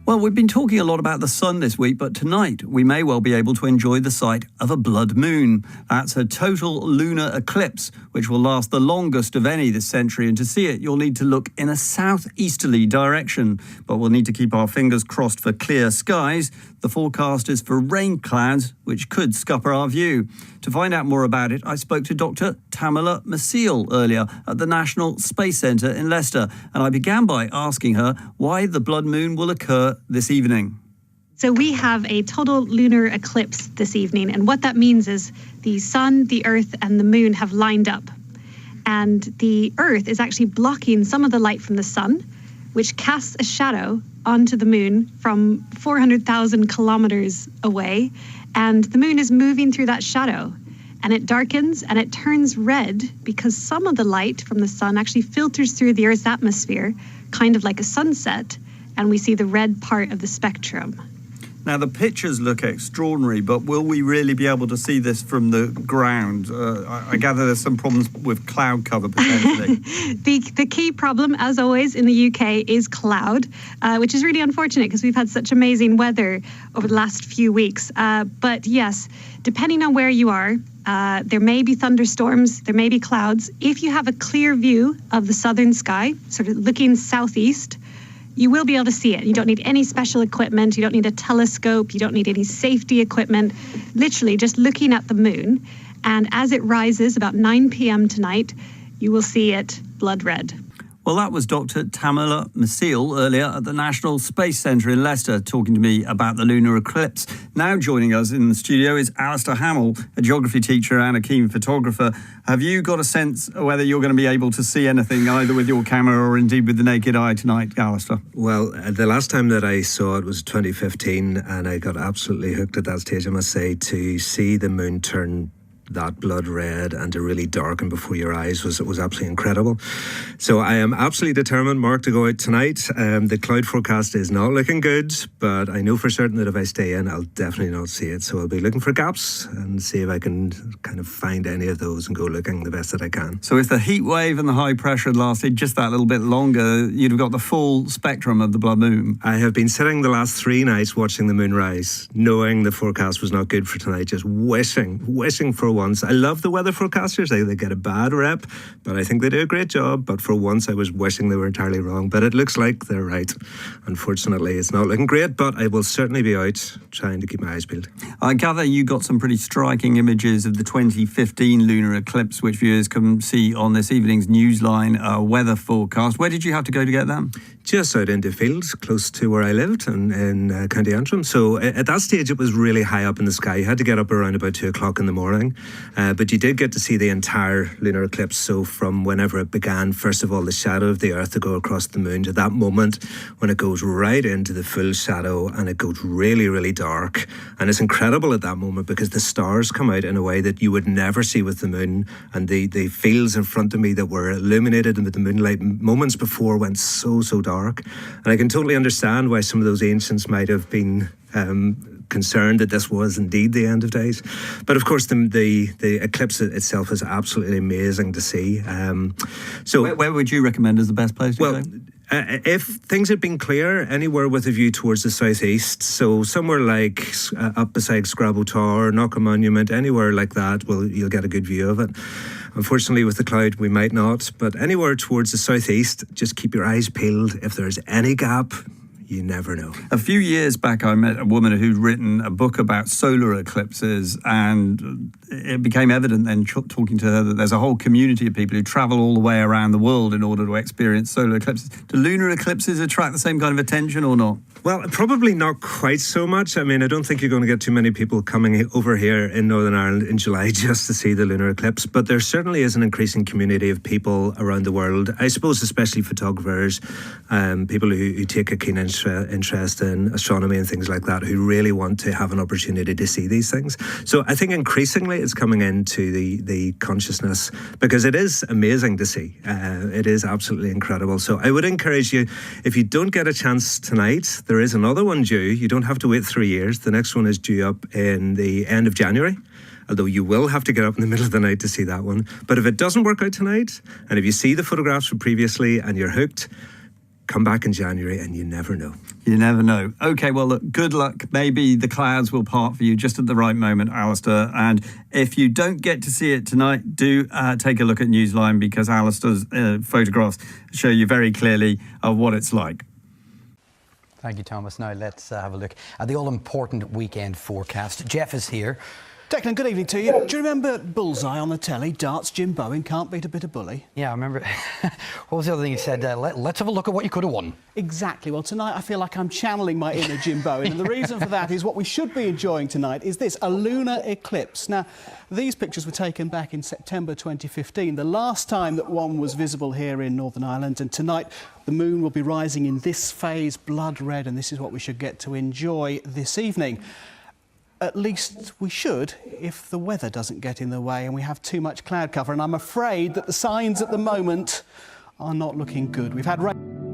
Well, we've been talking a lot about the sun this week, but tonight we may well be able to enjoy the sight of a blood moon. That's a total lunar eclipse, which will last the longest of any this century. And to see it, you'll need to look in a southeasterly direction. But we'll need to keep our fingers crossed for clear skies. The forecast is for rain clouds, which could scupper our view. To find out more about it, I spoke to Dr. Tamala Masil earlier at the National Space Centre in Leicester, and I began by asking her why the blood moon will occur this evening. So we have a total lunar eclipse this evening, and what that means is the sun, the earth and the moon have lined up, and the earth is actually blocking some of the light from the sun, which casts a shadow onto the moon from 400,000 kilometers away, and the moon is moving through that shadow, and it darkens and it turns red because some of the light from the sun actually filters through the Earth's atmosphere, kind of like a sunset, and we see the red part of the spectrum. Now, the pictures look extraordinary, but will we really be able to see this from the ground? I gather there's some problems with cloud cover, potentially. The key problem, as always, in the UK is cloud, which is really unfortunate because we've had such amazing weather over the last few weeks. But yes, depending on where you are, there may be thunderstorms, there may be clouds. If you have a clear view of the southern sky, sort of looking southeast, you will be able to see it. You don't need any special equipment. You don't need a telescope. You don't need any safety equipment. Literally just looking at the moon. And as it rises about 9 p.m. tonight, you will see it blood red. Well, that was Dr. Tamala Masil earlier at the National Space Centre in Leicester talking to me about the lunar eclipse. Now joining us in the studio is Alastair Hamill, a geography teacher and a keen photographer. Have you got a sense of whether you're going to be able to see anything either with your camera or indeed with the naked eye tonight, Alastair? Well, the last time that I saw it was 2015 and I got absolutely hooked at that stage, I must say. To see the moon turn that blood red and to really darken before your eyes was absolutely incredible. So I am absolutely determined, Mark, to go out tonight. The cloud forecast is not looking good, but I know for certain that if I stay in, I'll definitely not see it. So I'll be looking for gaps and see if I can kind of find any of those and go looking the best that I can. So if the heat wave and the high pressure had lasted just that little bit longer, you'd have got the full spectrum of the blood moon. I have been sitting the last 3 nights watching the moon rise, knowing the forecast was not good for tonight, just wishing for once. I love the weather forecasters. They get a bad rep, but I think they do a great job. But for once, I was wishing they were entirely wrong. But it looks like they're right. Unfortunately, it's not looking great, but I will certainly be out trying to keep my eyes peeled. I gather you got some pretty striking images of the 2015 lunar eclipse, which viewers can see on this evening's Newsline weather forecast. Where did you have to go to get them? Just out into fields, close to where I lived in County Antrim. So at that stage, it was really high up in the sky. You had to get up around about 2 o'clock in the morning. But you did get to see the entire lunar eclipse. So from whenever it began, first of all, the shadow of the Earth to go across the moon to that moment when it goes right into the full shadow and it goes really, really dark. And it's incredible at that moment because the stars come out in a way that you would never see with the moon. And the fields in front of me that were illuminated with the moonlight moments before went so dark. And I can totally understand why some of those ancients might have been concerned that this was indeed the end of days. But of course, the eclipse itself is absolutely amazing to see. So where would you recommend as the best place to go? If things had been clear, anywhere with a view towards the southeast, so somewhere like up beside Scrabble Tower, Knocker Monument, anywhere like that, well, you'll get a good view of it. Unfortunately, with the cloud, we might not, but anywhere towards the southeast, just keep your eyes peeled. If there's any gap, you never know. A few years back, I met a woman who'd written a book about solar eclipses, and it became evident then, talking to her, that there's a whole community of people who travel all the way around the world in order to experience solar eclipses. Do lunar eclipses attract the same kind of attention or not? Well, probably not quite so much. I mean, I don't think you're going to get too many people coming over here in Northern Ireland in July just to see the lunar eclipse, but there certainly is an increasing community of people around the world, I suppose especially photographers, people who take a keen interest in astronomy and things like that, who really want to have an opportunity to see these things. So I think increasingly it's coming into the consciousness because it is amazing to see. It is absolutely incredible. So I would encourage you, if you don't get a chance tonight, there is another one due. You don't have to wait 3 years. The next one is due up in the end of January, although you will have to get up in the middle of the night to see that one. But if it doesn't work out tonight, and if you see the photographs from previously and you're hooked, come back in January and you never know. You never know. OK, well, look, good luck. Maybe the clouds will part for you just at the right moment, Alastair. And if you don't get to see it tonight, do take a look at Newsline, because Alastair's photographs show you very clearly what it's like. Thank you, Thomas. Now let's have a look at the all-important weekend forecast. Jeff is here. Declan, good evening to you. Do you remember Bullseye on the telly? Darts, Jim Bowen, can't beat a bit of bully. Yeah, I remember. What was the other thing you said? Let's have a look at what you could have won. Exactly. Well, tonight I feel like I'm channeling my inner Jim Bowen. And the reason for that is what we should be enjoying tonight is this, a lunar eclipse. Now, these pictures were taken back in September 2015, the last time that one was visible here in Northern Ireland. And tonight, the moon will be rising in this phase, blood red, and this is what we should get to enjoy this evening. At least we should, if the weather doesn't get in the way and we have too much cloud cover. And I'm afraid that the signs at the moment are not looking good. We've had rain.